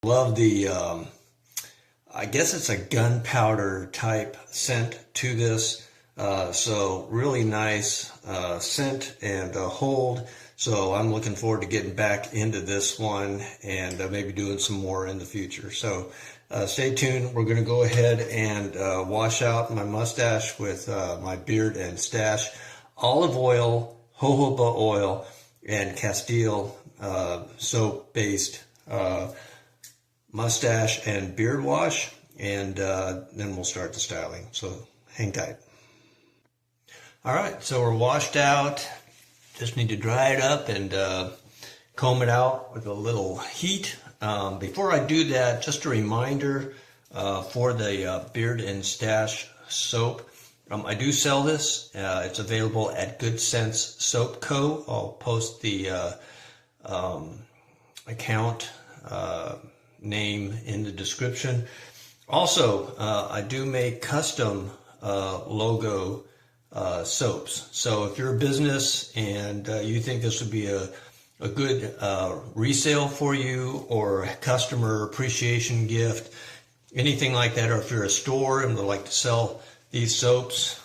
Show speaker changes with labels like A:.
A: Love the, I guess it's a gunpowder type scent to this. So really nice scent and hold. So I'm looking forward to getting back into this one and maybe doing some more in the future. So stay tuned. We're going to go ahead and wash out my mustache with my beard and stash. Olive oil, jojoba oil, and Castile soap-based mustache and beard wash, and then we'll start the styling. So hang tight. All right, so we're washed out. Just need to dry it up and comb it out with a little heat. Before I do that, just a reminder for the beard and stash soap. I do sell this. It's available at Good Sense Soap Co. I'll post the account name in the description. Also, I do make custom logo soaps. So if you're a business and you think this would be a good resale for you, or a customer appreciation gift, anything like that, or if you're a store and would like to sell these soaps,